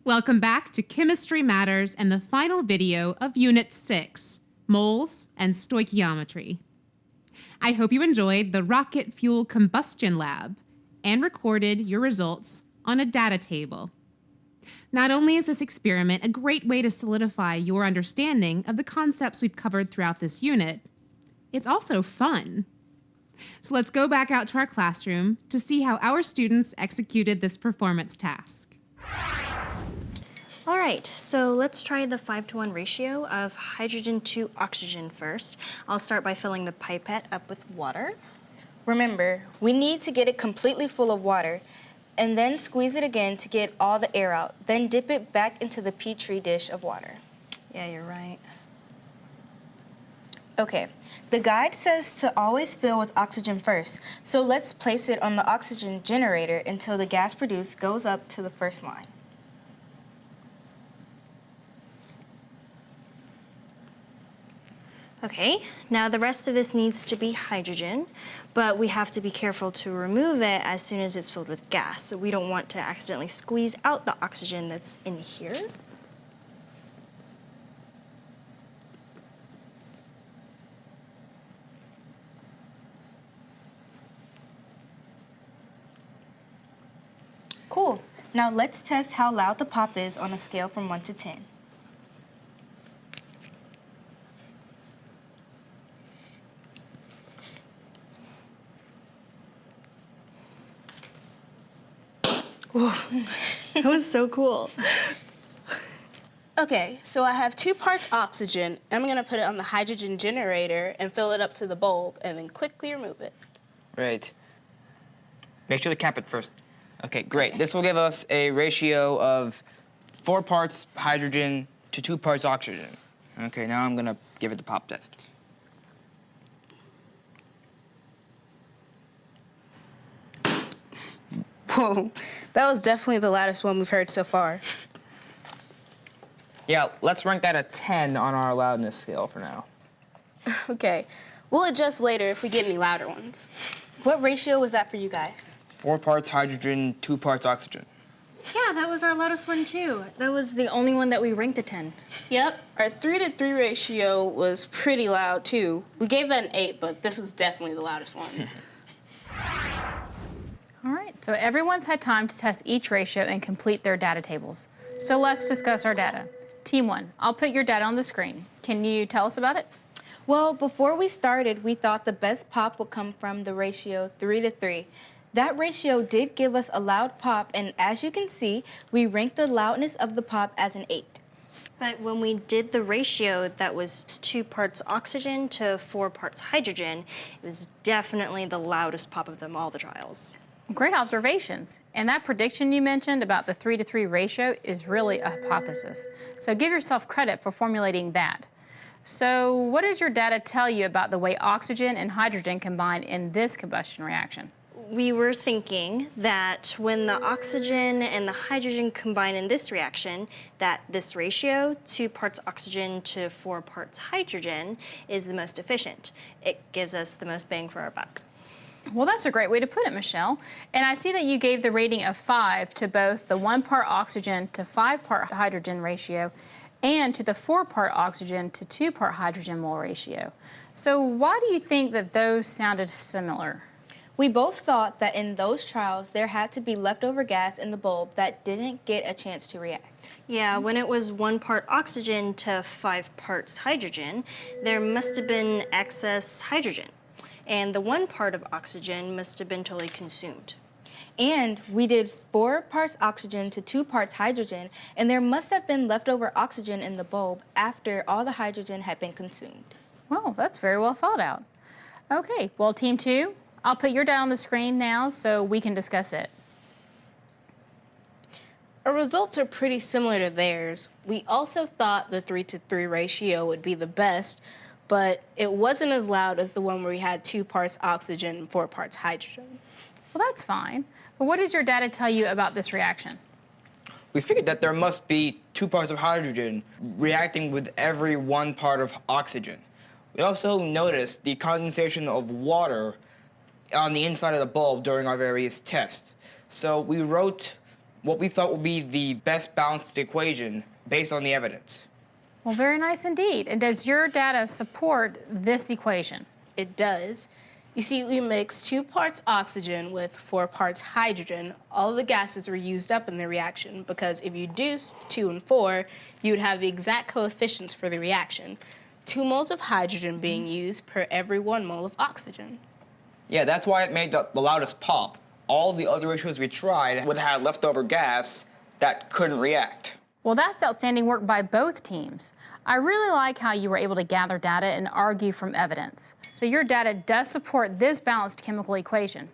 Welcome back to Chemistry Matters and the final video of Unit 6, Moles and Stoichiometry. I hope you enjoyed the Rocket Fuel Combustion Lab and recorded your results on a data table. Not only is this experiment a great way to solidify your understanding of the concepts we've covered throughout this unit, it's also fun. So let's go back out to our classroom to see how our students executed this performance task. All right, so let's try the 5-to-1 ratio of hydrogen to oxygen first. I'll start by filling the pipette up with water. Remember, we need to get it completely full of water and then squeeze it again to get all the air out. Then dip it back into the Petri dish of water. Yeah, you're right. Okay, the guide says to always fill with oxygen first, so let's place it on the oxygen generator until the gas produced goes up to the first line. Okay, now the rest of this needs to be hydrogen, but we have to be careful to remove it as soon as it's filled with gas. So we don't want to accidentally squeeze out the oxygen that's in here. Cool. Now let's test how loud the pop is on a scale from 1 to 10. Whoa, that was so cool. Okay, so I have 2 parts oxygen. I'm gonna put it on the hydrogen generator and fill it up to the bulb and then quickly remove it. Right. Make sure to cap it first. Okay, great. This will give us a ratio of 4 parts hydrogen to 2 parts oxygen. Okay, now I'm gonna give it the pop test. Whoa, that was definitely the loudest one we've heard so far. Yeah, let's rank that a 10 on our loudness scale for now. Okay, we'll adjust later if we get any louder ones. What ratio was that for you guys? 4 parts hydrogen, 2 parts oxygen. Yeah, that was our loudest one too. That was the only one that we ranked a 10. Yep, our 3-to-3 ratio was pretty loud too. We gave that an 8, but this was definitely the loudest one. All right, so everyone's had time to test each ratio and complete their data tables. So let's discuss our data. Team 1, I'll put your data on the screen. Can you tell us about it? Well, before we started, we thought the best pop would come from the ratio 3 to 3. That ratio did give us a loud pop, and as you can see, we ranked the loudness of the pop as an 8. But when we did the ratio that was 2 parts oxygen to 4 parts hydrogen, it was definitely the loudest pop of them all the trials. Great observations. And that prediction you mentioned about the 3-to-3 ratio is really a hypothesis. So give yourself credit for formulating that. So what does your data tell you about the way oxygen and hydrogen combine in this combustion reaction? We were thinking that when the oxygen and the hydrogen combine in this reaction, that this ratio, 2 parts oxygen to 4 parts hydrogen, is the most efficient. It gives us the most bang for our buck. Well, that's a great way to put it, Michelle. And I see that you gave the rating of 5 to both the 1-part oxygen to 5-part hydrogen ratio and to the 4-part oxygen to 2-part hydrogen mole ratio. So why do you think that those sounded similar? We both thought that in those trials, there had to be leftover gas in the bulb that didn't get a chance to react. Yeah, when it was 1 part oxygen to 5 parts hydrogen, there must have been excess hydrogen. And the 1 part of oxygen must have been totally consumed. And we did 4 parts oxygen to 2 parts hydrogen, and there must have been leftover oxygen in the bulb after all the hydrogen had been consumed. Well, that's very well thought out. Okay, well, Team 2, I'll put your data on the screen now so we can discuss it. Our results are pretty similar to theirs. We also thought the 3-to-3 ratio would be the best, but it wasn't as loud as the one where we had 2 parts oxygen and 4 parts hydrogen. Well, that's fine. But what does your data tell you about this reaction? We figured that there must be 2 parts of hydrogen reacting with every 1 part of oxygen. We also noticed the condensation of water on the inside of the bulb during our various tests. So we wrote what we thought would be the best balanced equation based on the evidence. Well, very nice indeed. And does your data support this equation? It does. You see, we mixed 2 parts oxygen with 4 parts hydrogen. All of the gases were used up in the reaction because if you reduced 2 and 4, you would have the exact coefficients for the reaction. 2 moles of hydrogen being used per every 1 mole of oxygen. Yeah, that's why it made the loudest pop. All the other ratios we tried would have leftover gas that couldn't react. Well, that's outstanding work by both teams. I really like how you were able to gather data and argue from evidence. So your data does support this balanced chemical equation.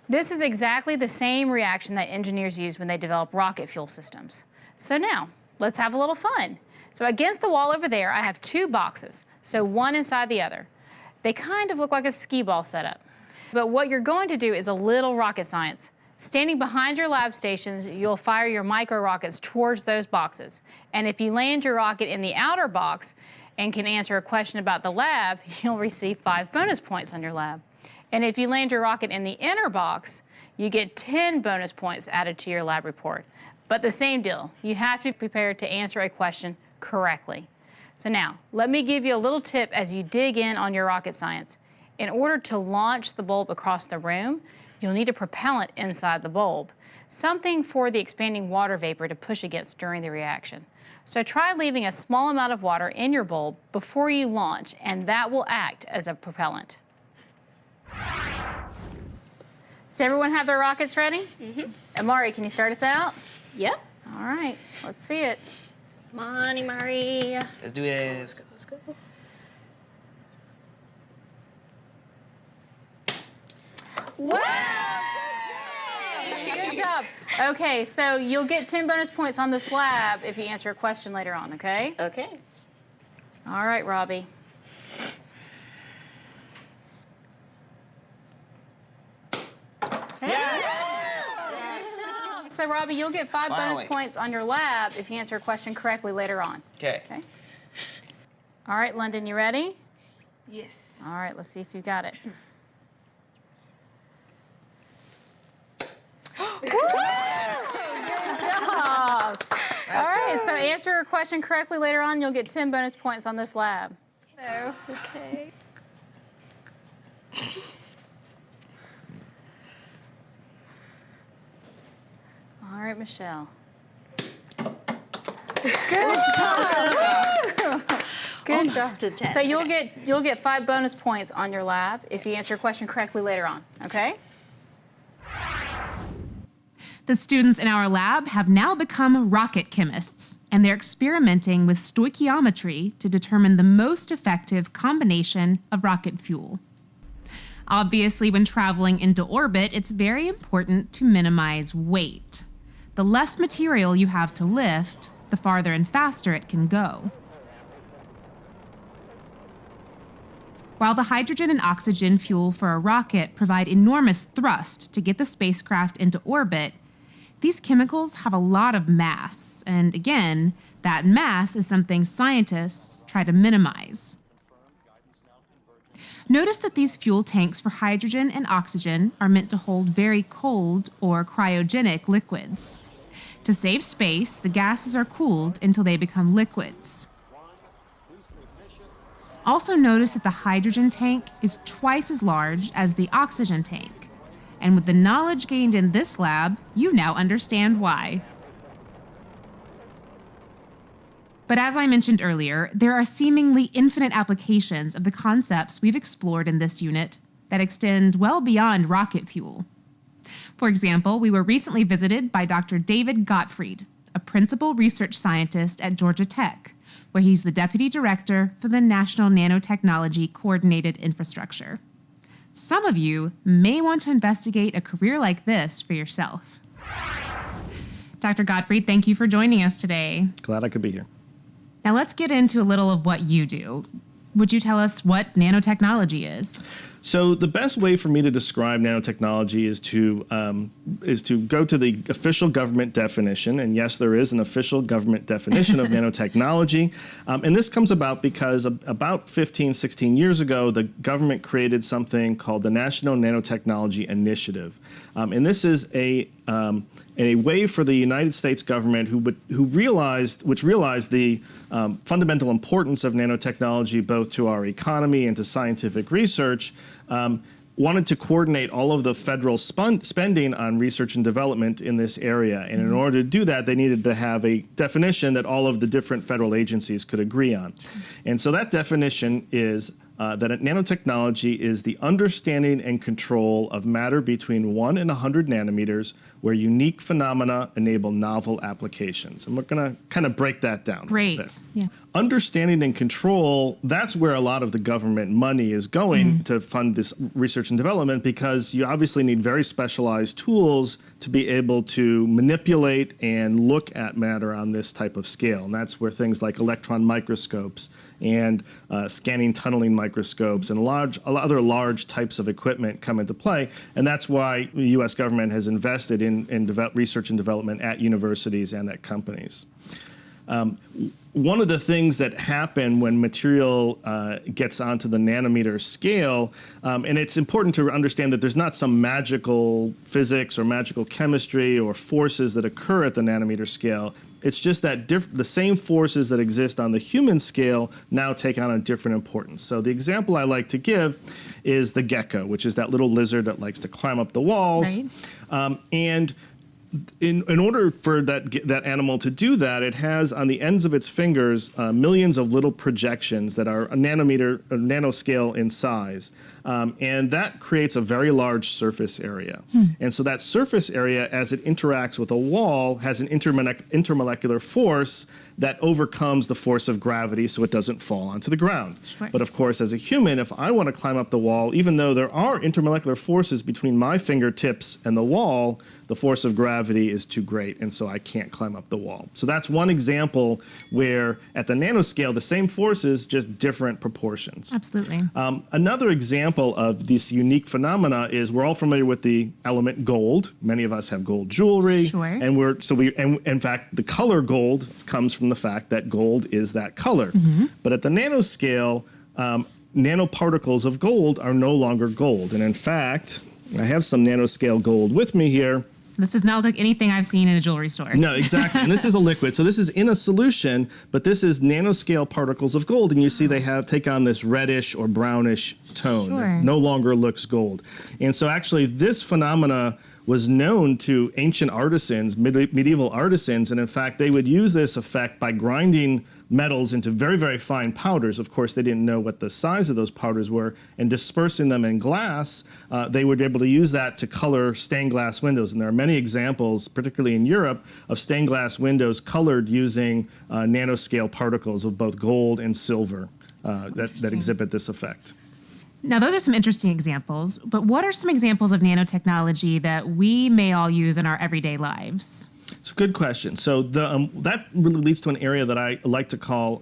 This is exactly the same reaction that engineers use when they develop rocket fuel systems. So now, let's have a little fun. So against the wall over there, I have 2 boxes, so one inside the other. They kind of look like a skee ball setup. But what you're going to do is a little rocket science. Standing behind your lab stations, you'll fire your micro rockets towards those boxes. And if you land your rocket in the outer box and can answer a question about the lab, you'll receive 5 bonus points on your lab. And if you land your rocket in the inner box, you get 10 bonus points added to your lab report. But the same deal, you have to be prepared to answer a question correctly. So now, let me give you a little tip as you dig in on your rocket science. In order to launch the bulb across the room, you'll need a propellant inside the bulb, something for the expanding water vapor to push against during the reaction. So try leaving a small amount of water in your bulb before you launch, and that will act as a propellant. Does everyone have their rockets ready? Mm-hmm. Amari, can you start us out? Yep. All right, let's see it. Come on, Imari. Let's do this. Let's go. Good job. Okay, so you'll get 10 bonus points on this lab if you answer a question later on, okay? Okay. All right, Robbie. So, Robbie, you'll get 5 Finally. bonus points on your lab if you answer a question correctly later on. Okay. Okay? All right, London, you ready? Yes. All right, let's see if you got it. Good job. All right, so answer a question correctly later on, you'll get 10 bonus points on this lab. So, Okay. all right, Michelle. Good job. Good Almost job. a 10. So you'll get 5 bonus points on your lab if you answer a question correctly later on, okay? The students in our lab have now become rocket chemists, and they're experimenting with stoichiometry to determine the most effective combination of rocket fuel. Obviously, when traveling into orbit, it's very important to minimize weight. The less material you have to lift, the farther and faster it can go. While the hydrogen and oxygen fuel for a rocket provide enormous thrust to get the spacecraft into orbit, these chemicals have a lot of mass, and again, that mass is something scientists try to minimize. Notice that these fuel tanks for hydrogen and oxygen are meant to hold very cold or cryogenic liquids. To save space, the gases are cooled until they become liquids. Also notice that the hydrogen tank is twice as large as the oxygen tank. And with the knowledge gained in this lab, you now understand why. But as I mentioned earlier, there are seemingly infinite applications of the concepts we've explored in this unit that extend well beyond rocket fuel. For example, we were recently visited by Dr. David Gottfried, a principal research scientist at Georgia Tech, where he's the deputy director for the National Nanotechnology Coordinated Infrastructure. Some of you may want to investigate a career like this for yourself. Dr. Gottfried, thank you for joining us today. Glad I could be here. Now let's get into a little of what you do. Would you tell us what nanotechnology is? So the best way for me to describe nanotechnology is to go to the official government definition. And yes, there is an official government definition of nanotechnology. And this comes about because about 15, 16 years ago, the government created something called the National Nanotechnology Initiative. And this is a way for the United States government, which realized the fundamental importance of nanotechnology both to our economy and to scientific research, wanted to coordinate all of the federal spending on research and development in this area. And in order to do that, they needed to have a definition that all of the different federal agencies could agree on. And so that definition is that nanotechnology is the understanding and control of matter between 1 and 100 nanometers where unique phenomena enable novel applications. And we're going to kind of break that down. Great. Yeah. Understanding and control, that's where a lot of the government money is going to fund this research and development, because you obviously need very specialized tools to be able to manipulate and look at matter on this type of scale. And that's where things like electron microscopes and scanning tunneling microscopes and other large types of equipment come into play. And that's why the U.S. government has invested in research and development at universities and at companies. One of the things that happen when material gets onto the nanometer scale, and it's important to understand that there's not some magical physics or magical chemistry or forces that occur at the nanometer scale. It's just that the same forces that exist on the human scale now take on a different importance. So the example I like to give is the gecko, which is that little lizard that likes to climb up the walls. Right. And in order for that animal to do that, it has on the ends of its fingers millions of little projections that are a nanoscale in size. And that creates a very large surface area. And so that surface area, as it interacts with a wall, has an intermolecular force that overcomes the force of gravity so it doesn't fall onto the ground. Sure. But of course, as a human, if I want to climb up the wall, even though there are intermolecular forces between my fingertips and the wall, the force of gravity is too great, and so I can't climb up the wall. So that's one example where at the nanoscale, the same forces, just different proportions. Absolutely. Another example of this unique phenomena is we're all familiar with the element gold. Many of us have gold jewelry. Sure. And in fact, the color gold comes from the fact that gold is that color. But at the nanoscale, nanoparticles of gold are no longer gold. And in fact, I have some nanoscale gold with me here. This does not look like anything I've seen in a jewelry store. No, exactly. And this is a liquid. So this is in a solution, but this is nanoscale particles of gold. And you see they take on this reddish or brownish tone that no longer looks gold. And so actually this phenomena was known to ancient artisans, medieval artisans, and in fact they would use this effect by grinding metals into very, very fine powders. Of course, they didn't know what the size of those powders were, and dispersing them in glass, they would be able to use that to color stained glass windows. And there are many examples, particularly in Europe, of stained glass windows colored using nanoscale particles of both gold and silver that exhibit this effect. Now, those are some interesting examples, but what are some examples of nanotechnology that we may all use in our everyday lives? It's a good question. So that really leads to an area that I like to call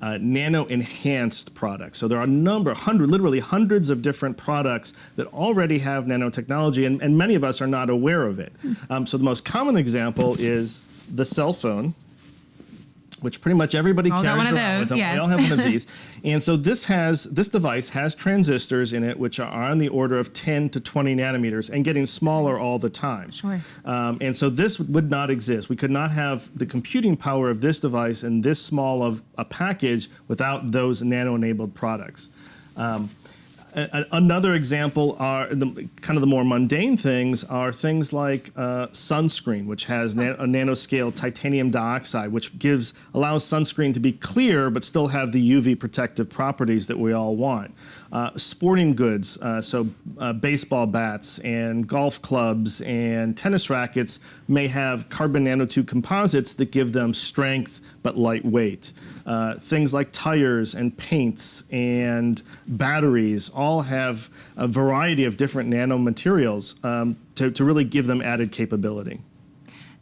nano-enhanced products. So there are literally hundreds of different products that already have nanotechnology, and many of us are not aware of it. So the most common example is the cell phone, which pretty much everybody carries around with them. Yes. They all have one of these. And so this device has transistors in it which are on the order of 10 to 20 nanometers and getting smaller all the time. Sure. And so this would not exist. We could not have the computing power of this device in this small of a package without those nano-enabled products. Another example are kind of the more mundane things are things like sunscreen, which has a nanoscale titanium dioxide, which allows sunscreen to be clear but still have the UV protective properties that we all want. Sporting goods, so baseball bats and golf clubs and tennis rackets may have carbon nanotube composites that give them strength but lightweight. Things like tires and paints and batteries all have a variety of different nanomaterials to really give them added capability.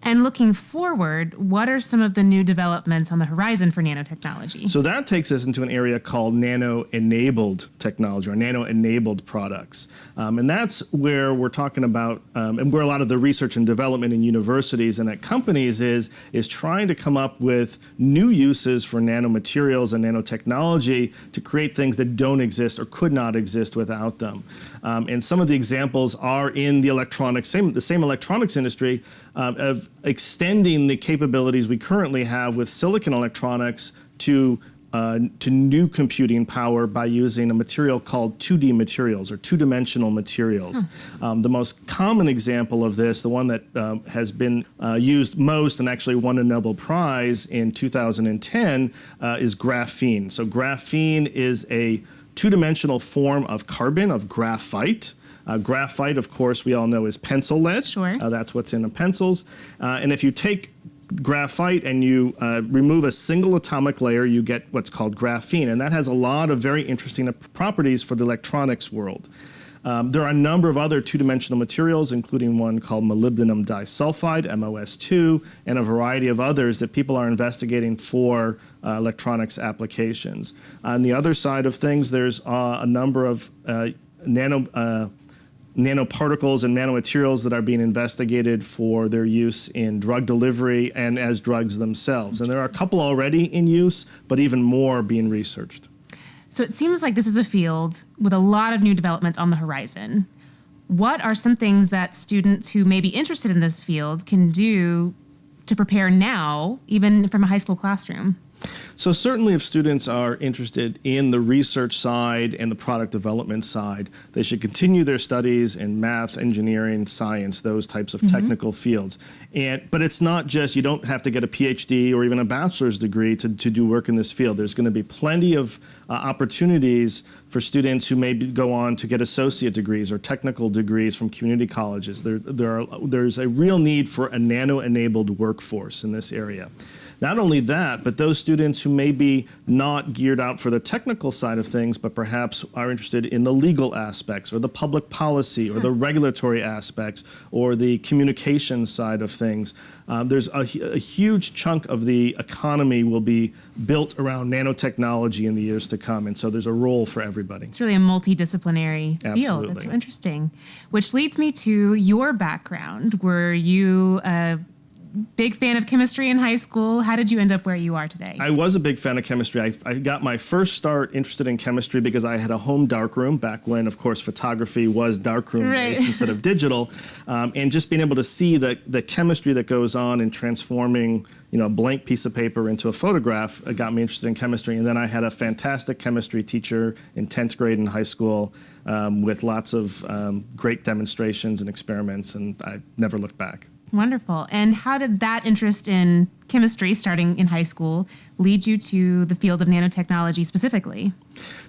And looking forward, what are some of the new developments on the horizon for nanotechnology? So that takes us into an area called nano-enabled technology or nano-enabled products. And that's where we're talking about, and where a lot of the research and development in universities and at companies is trying to come up with new uses for nanomaterials and nanotechnology to create things that don't exist or could not exist without them. And some of the examples are in the electronics, the same electronics industry, of extending the capabilities we currently have with silicon electronics to new computing power by using a material called 2D materials or two-dimensional materials. The most common example of this, the one that has been used most and actually won a Nobel Prize in 2010, is graphene. So graphene is a two-dimensional form of carbon, of graphite. Graphite, of course, we all know is pencil lead. Sure. That's what's in the pencils. And if you take graphite and you remove a single atomic layer, you get what's called graphene. And that has a lot of very interesting properties for the electronics world. There are a number of other two-dimensional materials, including one called molybdenum disulfide, MOS2, and a variety of others that people are investigating for electronics applications. On the other side of things, there's a number of nanoparticles and nanomaterials that are being investigated for their use in drug delivery and as drugs themselves. And there are a couple already in use, but even more being researched. So it seems like this is a field with a lot of new developments on the horizon. What are some things that students who may be interested in this field can do to prepare now, even from a high school classroom? So certainly if students are interested in the research side and the product development side, they should continue their studies in math, engineering, science, those types of technical fields. But it's not just, you don't have to get a PhD or even a bachelor's degree to do work in this field. There's going to be plenty of opportunities for students who may go on to get associate degrees or technical degrees from community colleges. There's a real need for a nano-enabled workforce in this area. Not only that, but those students who may be not geared out for the technical side of things, but perhaps are interested in the legal aspects or the public policy or the regulatory aspects or the communication side of things. There's a huge chunk of the economy will be built around nanotechnology in the years to come, and so there's a role for everybody. It's really a multidisciplinary field. Absolutely. That's so interesting. Which leads me to your background. Were you a big fan of chemistry in high school? How did you end up where you are today? I was a big fan of chemistry. I got my first start interested in chemistry because I had a home darkroom back when, of course, photography was darkroom based instead of digital. And just being able to see the chemistry that goes on in transforming, a blank piece of paper into a photograph got me interested in chemistry. And then I had a fantastic chemistry teacher in 10th grade in high school with lots of great demonstrations and experiments, and I never looked back. Wonderful. And how did that interest in chemistry, starting in high school, lead you to the field of nanotechnology specifically?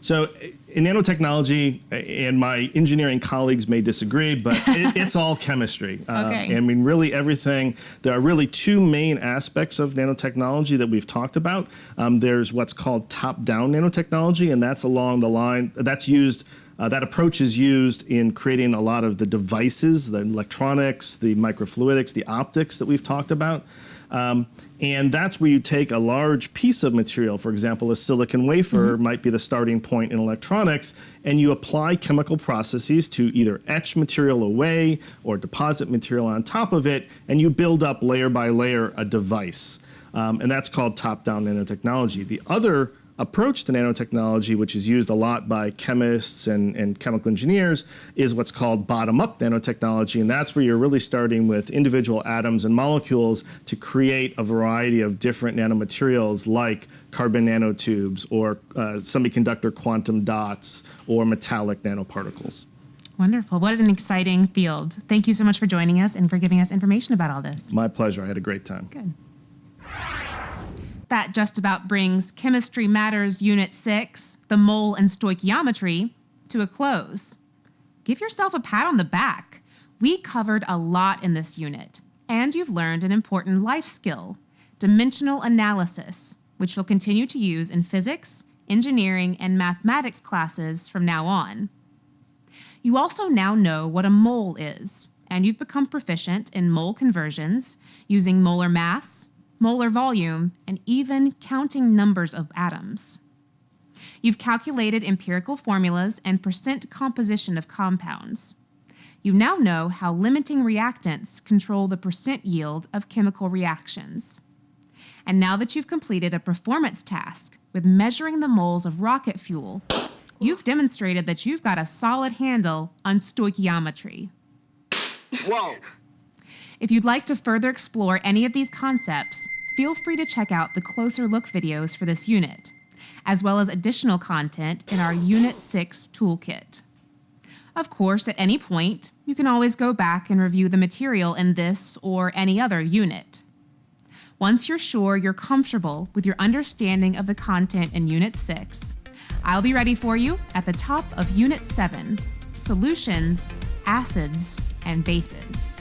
So in nanotechnology, and my engineering colleagues may disagree, but it's all chemistry. Okay. I mean, really everything. There are really two main aspects of nanotechnology that we've talked about. There's what's called top-down nanotechnology, and that's along the line, that's used that approach is used in creating a lot of the devices, the electronics, the microfluidics, the optics that we've talked about. And that's where you take a large piece of material, for example, a silicon wafer might be the starting point in electronics, and you apply chemical processes to either etch material away or deposit material on top of it, and you build up layer by layer a device. And that's called top-down nanotechnology. The other approach to nanotechnology, which is used a lot by chemists and chemical engineers, is what's called bottom-up nanotechnology, and that's where you're really starting with individual atoms and molecules to create a variety of different nanomaterials like carbon nanotubes or semiconductor quantum dots or metallic nanoparticles. Wonderful. What an exciting field. Thank you so much for joining us and for giving us information about all this. My pleasure. I had a great time. Good. That just about brings Chemistry Matters Unit 6, the mole and stoichiometry, to a close. Give yourself a pat on the back. We covered a lot in this unit, and you've learned an important life skill, dimensional analysis, which you'll continue to use in physics, engineering, and mathematics classes from now on. You also now know what a mole is, and you've become proficient in mole conversions using molar mass, molar volume, and even counting numbers of atoms. You've calculated empirical formulas and percent composition of compounds. You now know how limiting reactants control the percent yield of chemical reactions. And now that you've completed a performance task with measuring the moles of rocket fuel, you've demonstrated that you've got a solid handle on stoichiometry. Whoa! If you'd like to further explore any of these concepts, feel free to check out the closer look videos for this unit, as well as additional content in our Unit 6 toolkit. Of course, at any point, you can always go back and review the material in this or any other unit. Once you're sure you're comfortable with your understanding of the content in Unit 6, I'll be ready for you at the top of Unit 7, Solutions, Acids, and Bases.